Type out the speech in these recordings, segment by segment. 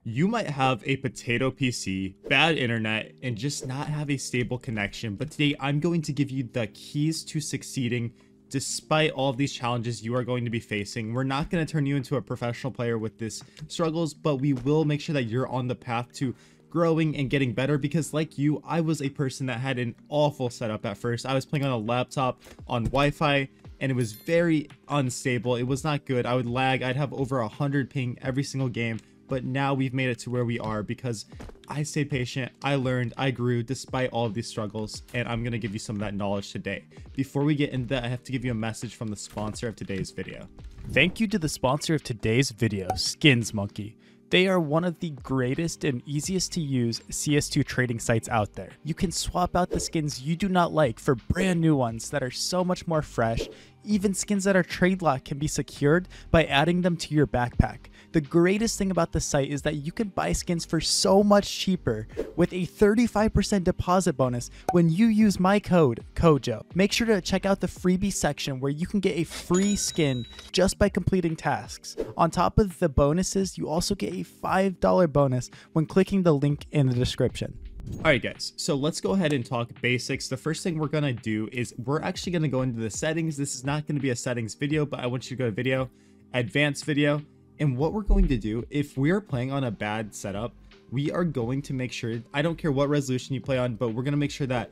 You might have a potato PC, bad internet, and just not have a stable connection, but today I'm going to give you the keys to succeeding despite all of these challenges you are going to be facing. We're not going to turn you into a professional player with this struggles, but we will make sure that you're on the path to growing and getting better, because like you, I was a person that had an awful setup at first. I was playing on a laptop on Wi-Fi and it was very unstable. It was not good. I would lag. I'd have over 100 ping every single game. But now we've made it to where we are because I stayed patient, I learned, I grew despite all of these struggles, and I'm going to give you some of that knowledge today. Before we get into that, I have to give you a message from the sponsor of today's video. Thank you to the sponsor of today's video, Skins Monkey. They are one of the greatest and easiest to use CS2 trading sites out there. You can swap out the skins you do not like for brand new ones that are so much more fresh. Even skins that are trade locked can be secured by adding them to your backpack. The greatest thing about the site is that you can buy skins for so much cheaper with a 35% deposit bonus when you use my code, KOJO. Make sure to check out the freebie section where you can get a free skin just by completing tasks. On top of the bonuses, you also get a $5 bonus when clicking the link in the description. Alright guys, so let's go ahead and talk basics. The first thing we're going to do is we're actually going to go into the settings. This is not going to be a settings video, but I want you to go to video, advanced video. And what we're going to do, if we're playing on a bad setup, we are going to make sure, I don't care what resolution you play on, but we're going to make sure that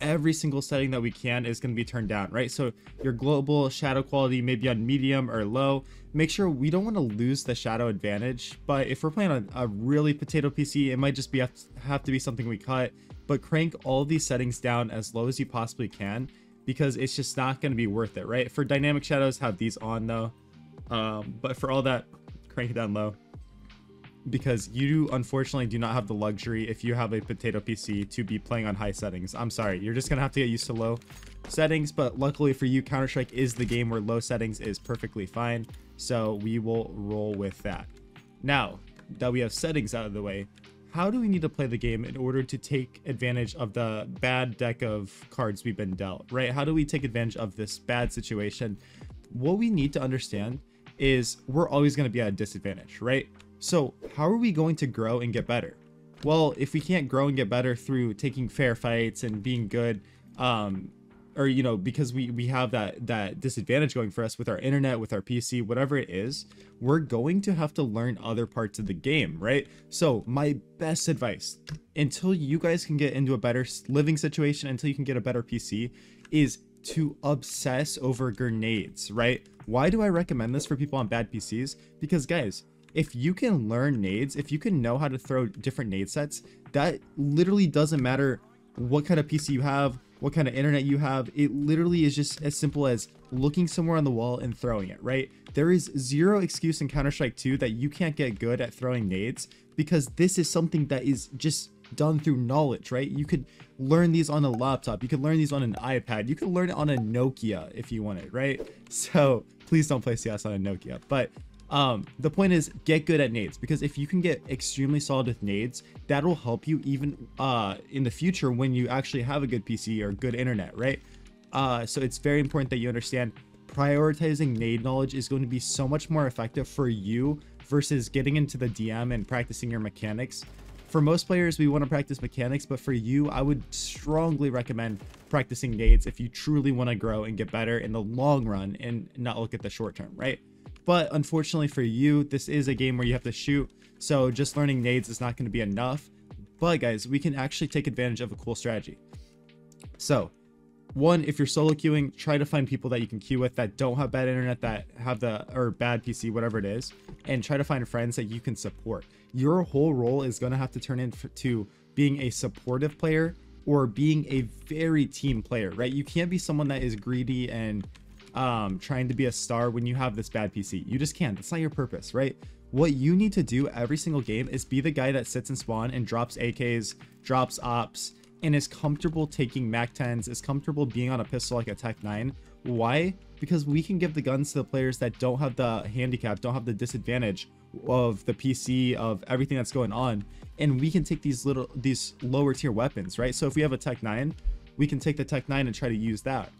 every single setting that we can is going to be turned down, right? So your global shadow quality may be on medium or low. Make sure we don't want to lose the shadow advantage, but if we're playing on a really potato PC, it might just be have to be something we cut, but crank all these settings down as low as you possibly can, because it's just not going to be worth it, right? For dynamic shadows, have these on though, but for all that, crank it down low, because you unfortunately do not have the luxury, if you have a potato PC, to be playing on high settings. I'm sorry, you're just gonna have to get used to low settings, but luckily for you, Counter-Strike is the game where low settings is perfectly fine, so we will roll with that. Now that we have settings out of the way, how do we need to play the game in order to take advantage of the bad deck of cards we've been dealt, right? How do we take advantage of this bad situation? What we need to understand is we're always going to be at a disadvantage, right? So how are we going to grow and get better? Well, if we can't grow and get better through taking fair fights and being good, or you know, because we have that disadvantage going for us with our internet, with our PC, whatever it is, we're going to have to learn other parts of the game, right? So my best advice, until you guys can get into a better living situation, until you can get a better PC, is to obsess over grenades, right? Why do I recommend this for people on bad PCs? Because guys, if you can learn nades, if you can know how to throw different nade sets, that literally doesn't matter what kind of PC you have, what kind of internet you have. It literally is just as simple as looking somewhere on the wall and throwing it, right? There is zero excuse in Counter-Strike 2 that you can't get good at throwing nades, because this is something that is just done through knowledge, right? You could learn these on a laptop, you could learn these on an iPad, you could learn it on a Nokia if you wanted, right? So please don't play CS on a Nokia, but the point is, get good at nades, because if you can get extremely solid with nades, that'll help you even in the future when you actually have a good PC or good internet, right? So it's very important that you understand prioritizing nade knowledge is going to be so much more effective for you versus getting into the DM and practicing your mechanics. For most players, we want to practice mechanics, but for you, I would strongly recommend practicing nades if you truly want to grow and get better in the long run and not look at the short term, right? But unfortunately for you, this is a game where you have to shoot, so just learning nades is not going to be enough. But guys, we can actually take advantage of a cool strategy. So one, if you're solo queuing, try to find people that you can queue with that don't have bad internet, that have or bad PC, whatever it is, and try to find friends that you can support. Your whole role is going to have to turn into being a supportive player or being a very team player, right? You can't be someone that is greedy and trying to be a star when you have this bad PC. You just can't. That's not your purpose, right? What you need to do every single game is be the guy that sits in spawn and drops AKs, drops ops, and is comfortable taking MAC-10s, is comfortable being on a pistol like a Tech 9. Why? Because we can give the guns to the players that don't have the handicap, don't have the disadvantage of the PC, of everything that's going on, and we can take these lower tier weapons, right? So if we have a Tech 9, we can take the Tech 9 and try to use that.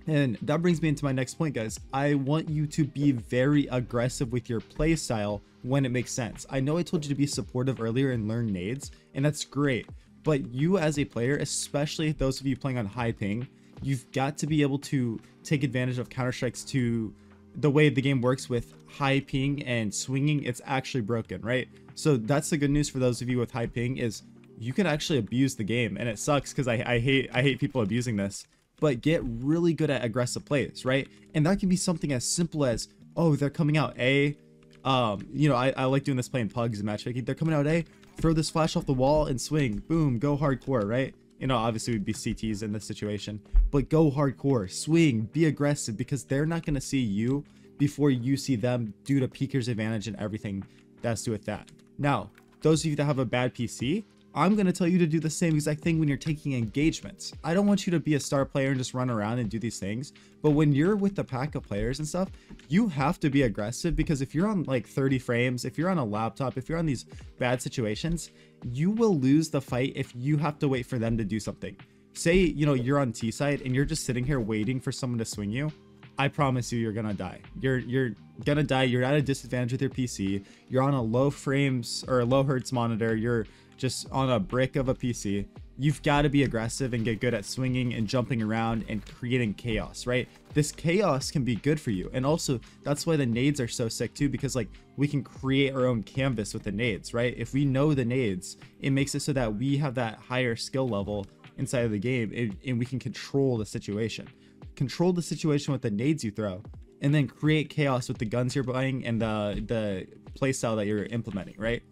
And that brings me into my next point, guys. I want you to be very aggressive with your play style when it makes sense. I know I told you to be supportive earlier and learn nades, and that's great. But you as a player, especially those of you playing on high ping, you've got to be able to take advantage of counterstrikes. To the way the game works with high ping and swinging, it's actually broken, right? So that's the good news for those of you with high ping, is you can actually abuse the game, and it sucks because I hate people abusing this. But get really good at aggressive plays, right? And that can be something as simple as, oh, they're coming out A. You know, I like doing this playing pugs and matchmaking. They're coming out A, throw this flash off the wall and swing, boom, go hardcore, right? You know, obviously we'd be CTs in this situation, but go hardcore, swing, be aggressive, because they're not going to see you before you see them, due to peeker's advantage and everything that's to do with that. Now, those of you that have a bad PC, I'm going to tell you to do the same exact thing when you're taking engagements. I don't want you to be a star player and just run around and do these things. But when you're with the pack of players and stuff, you have to be aggressive, because if you're on like 30 frames, if you're on a laptop, if you're on these bad situations, you will lose the fight if you have to wait for them to do something. Say, you know, you're on T side and you're just sitting here waiting for someone to swing you. I promise you, you're gonna die. You're gonna die. You're at a disadvantage with your PC. You're on a low frames or a low hertz monitor. You're just on a brick of a PC. You've got to be aggressive and get good at swinging and jumping around and creating chaos, right? This chaos can be good for you. And also, that's why the nades are so sick too, because like we can create our own canvas with the nades, right? If we know the nades, it makes it so that we have that higher skill level inside of the game, and we can control the situation. Control the situation with the nades you throw, and then create chaos with the guns you're buying and the playstyle that you're implementing, right?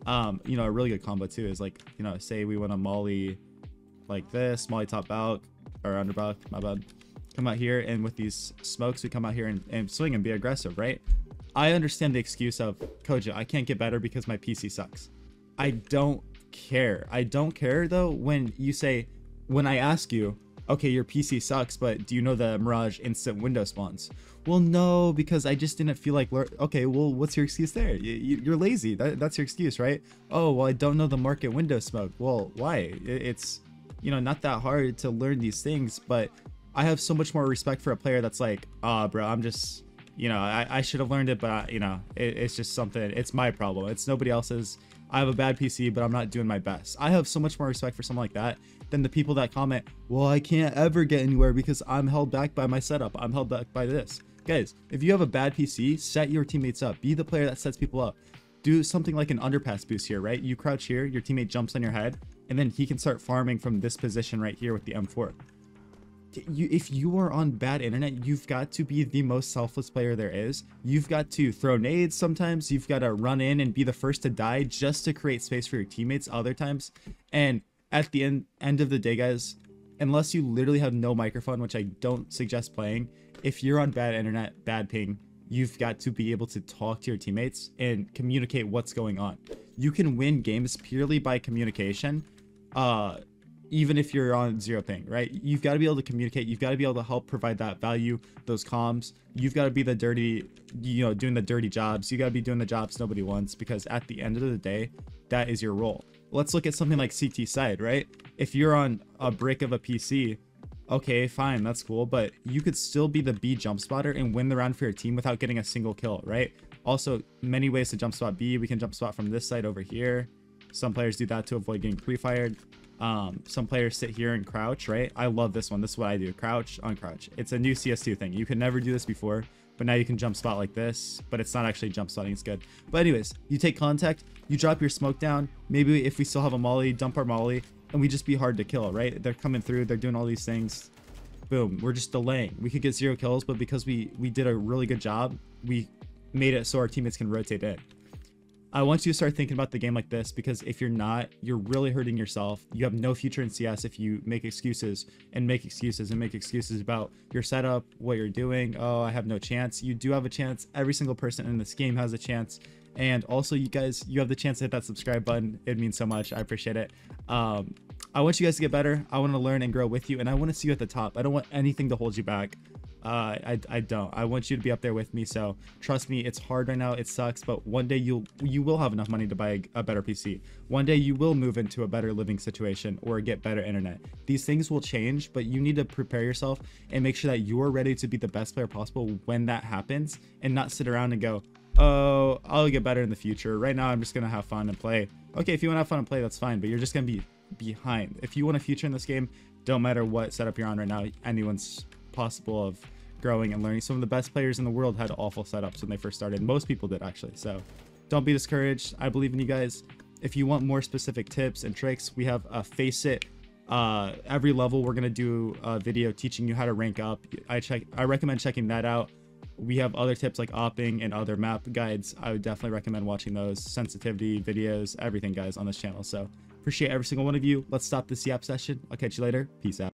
You know, a really good combo too is like, you know, say we want to molly like this, molly top balk or under balk, my bad. Come out here, and with these smokes, we come out here and swing and be aggressive, right? I understand the excuse of, Koja, I can't get better because my PC sucks. I don't care. I don't care though when you say, when I ask you, okay, your PC sucks, but do you know the Mirage instant window spawns? Well, no, because I just didn't feel like okay, well, what's your excuse there? You're lazy. That's your excuse, right? Oh, well, I don't know the market window smoke. Well, why? It's, you know, not that hard to learn these things, but I have so much more respect for a player that's like, bro, I'm just, you know, I should have learned it, but you know, it's just something, it's my problem. It's nobody else's. I have a bad PC, but I'm not doing my best. I have so much more respect for someone like that than the people that comment, well, I can't ever get anywhere because I'm held back by my setup. I'm held back by this. Guys, if you have a bad PC, set your teammates up. Be the player that sets people up. Do something like an underpass boost here, right? You crouch here, your teammate jumps on your head, and then he can start farming from this position right here with the M4. If you are on bad internet, you've got to be the most selfless player there is. You've got to throw nades sometimes. You've got to run in and be the first to die just to create space for your teammates other times. And at the end of the day, guys, unless you literally have no microphone, which I don't suggest playing, if you're on bad internet, bad ping, you've got to be able to talk to your teammates and communicate what's going on. You can win games purely by communication. Even if you're on zero ping, right? You've got to be able to communicate. You've got to be able to help provide that value, those comms. You've got to be the dirty, you know, doing the dirty jobs. You got to be doing the jobs nobody wants, because at the end of the day, that is your role. Let's look at something like CT side, right? If you're on a brick of a PC, okay, fine, that's cool, but you could still be the B jump spotter and win the round for your team without getting a single kill, right? Also, many ways to jump spot B. We can jump spot from this side over here. Some players do that to avoid getting pre-fired. Some players sit here and crouch, right? I love this one. This is what I do. Crouch, uncrouch. It's a new CS2 thing. You could never do this before, but now you can jump spot like this, but it's not actually jump spotting. It's good. But anyways, you take contact, you drop your smoke down. Maybe if we still have a molly, dump our molly, and we just be hard to kill, right? They're coming through. They're doing all these things. Boom. We're just delaying. We could get 0 kills, but because we did a really good job, we made it so our teammates can rotate in. I want you to start thinking about the game like this, because if you're not, you're really hurting yourself. You have no future in CS if you make excuses and make excuses and make excuses about your setup, what you're doing. Oh, I have no chance. You do have a chance. Every single person in this game has a chance. And also, you guys, you have the chance to hit that subscribe button. It means so much. I appreciate it. I want you guys to get better. I want to learn and grow with you, and I want to see you at the top. I don't want anything to hold you back. I don't. I want you to be up there with me. So trust me, it's hard right now. It sucks, but one day you will have enough money to buy a better PC. One day you will move into a better living situation or get better internet. These things will change, but you need to prepare yourself and make sure that you're ready to be the best player possible when that happens, and not sit around and go, oh, I'll get better in the future. Right now, I'm just gonna have fun and play. Okay, if you want to have fun and play, that's fine, but you're just gonna be behind. If you want a future in this game, don't matter what setup you're on right now, anyone's possible of growing and learning. Some of the best players in the world had awful setups when they first started. Most people did, actually. So don't be discouraged. I believe in you guys. If you want more specific tips and tricks, we have a Face It. Every level we're gonna do a video teaching you how to rank up. I recommend checking that out. We have other tips like opping and other map guides. I would definitely recommend watching those. Sensitivity videos, everything, guys, on this channel. So appreciate every single one of you. Let's stop this yap session. I'll catch you later. Peace out.